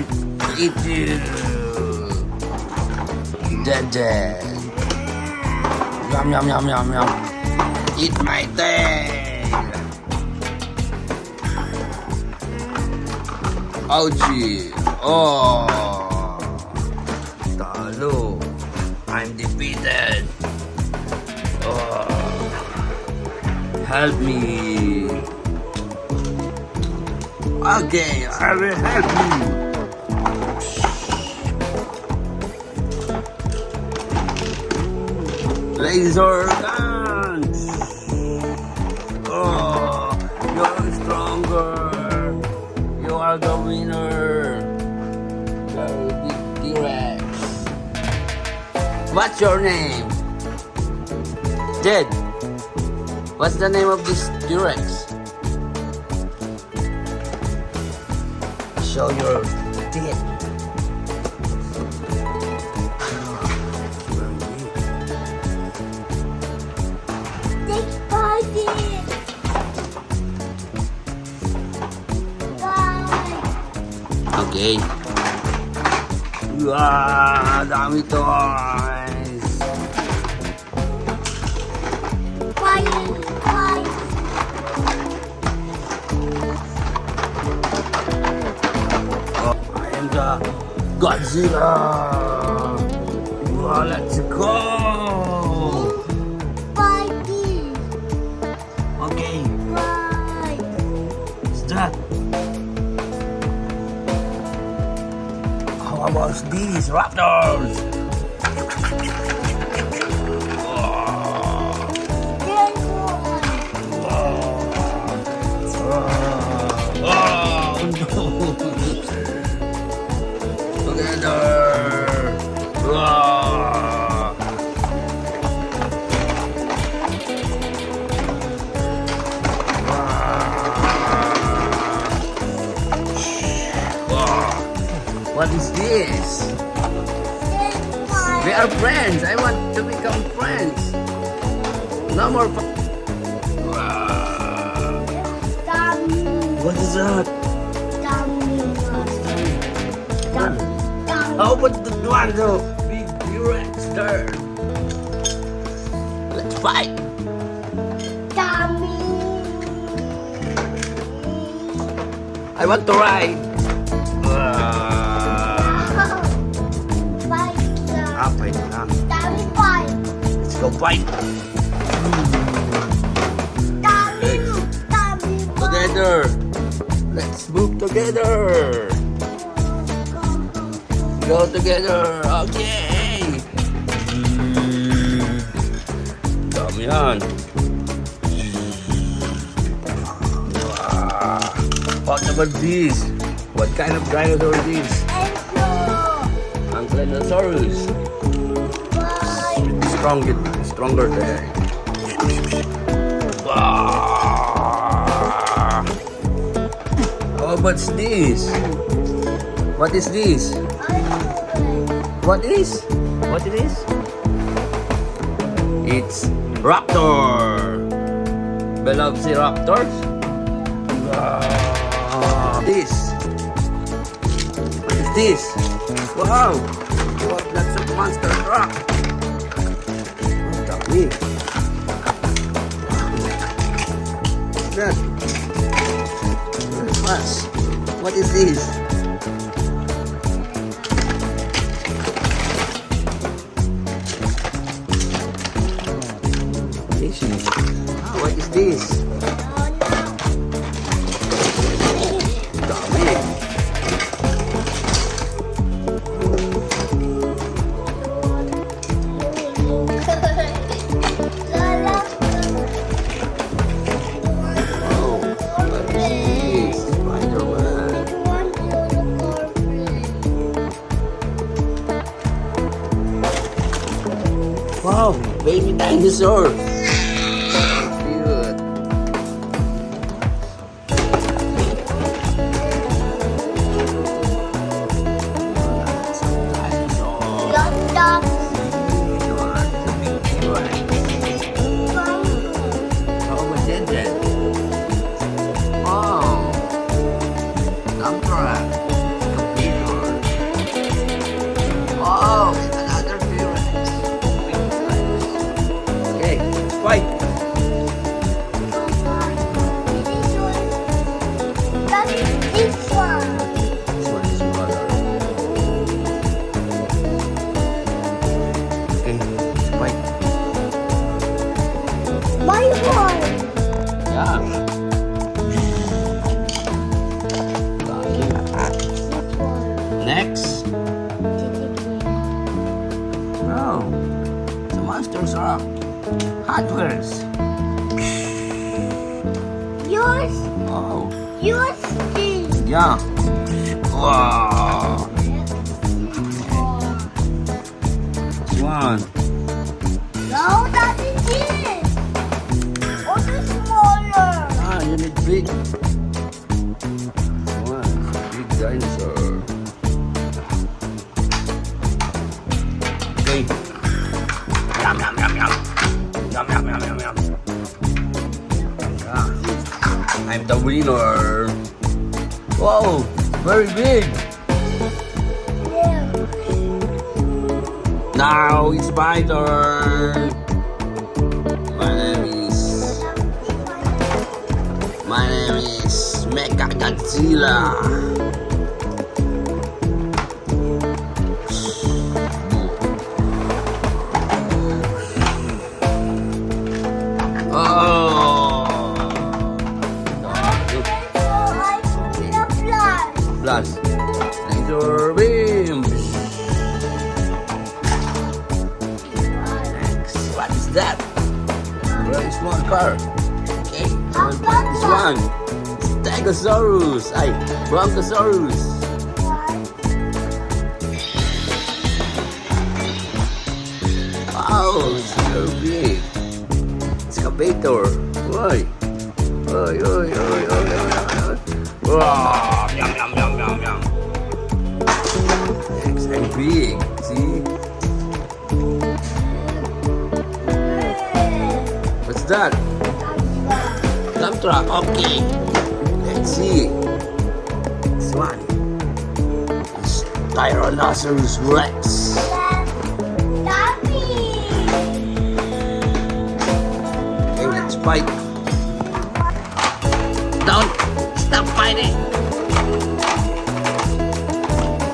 going to eat you. Dead. Yum, yum, yum, yum, yum. Eat my tail. Ouchie. Oh. Talo. I'm defeated. Oh. Help me. Okay, I will help you. Laser guns! Oh, you're stronger. You are the winner. You're a big T-Rex. What's your name? Jed. What's the name of this T-Rex? Show your teeth. Okay. Wow, dami toys. Oh, I am the Godzilla. Wow, let's go. Okay. What's that? How about these raptors? Together. What is this? We are friends. I want to become friends. No more. What is that? How about the one though? Big T-Rex there. Let's fight. I want to ride. Fight na. Let's go fight. Together. Let's move together. Go together. Okay. Dami yan. What about this? What kind of dinosaur is this? Ankylosaurus. Stronger there. How about this? What is this? What is? What it is? It's raptor. Velociraptors. This. What is this? Wow! What? That's a monster truck. What's that? Very fast. What is this? What is this? Wow, baby dinosaur. Cute. Wow. Dump truck. No. The monsters are Hot Wheels. Yours, Oh. yours is. Yeah. Wow. This one. No, that is it. Or the smaller. Ah, you need big. One. Big dinosaur. Okay. Yum, yum, yum, yum. Yum, yum, yum, yum, yum. Yeah. I'm the winner. Wow, very big. Yeah. Now it's my turn. My name is Mecha Godzilla. Oh. Plus, laser beam. Next, what is that? Very small car. Okay, so this one. Stegosaurus. Ay, Brontosaurus. Wow, it's so big. Excavator. Oi. Oi, oi, oi, oi, oi, oi. Wow, yum, yum, yum, yum, yum. It's so big. See? What's that? Dump truck. Okay. Let's see. This one. It's Tyrannosaurus Rex. Okay, let's fight. Don't stop fighting.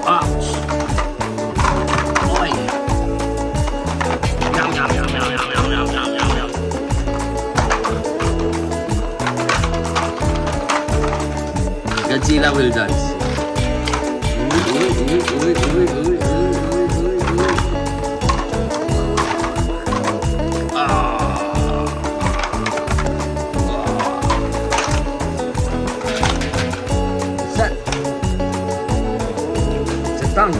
Ouch. Boy. Yum, yum, yum, yum, yum, yum, yum, yum, yum, yum. Godzilla will dance. Set. It's a tank.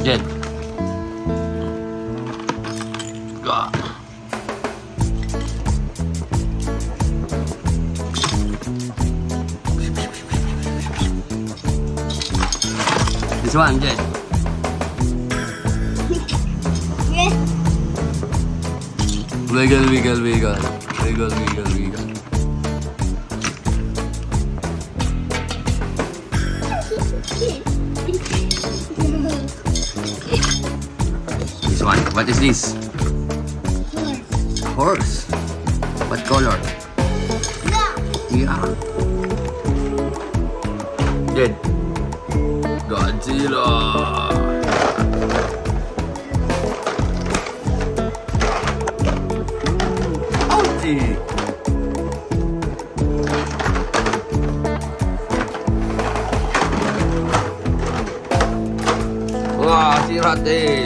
Dead. God. This one, dead. Yes. Wiggle, wiggle, wiggle. Wiggle, wiggle, wiggle. This one. What is this? Horse. What color? Yeah. Dead. Godzilla. Ouchie. Wah, si Ratin.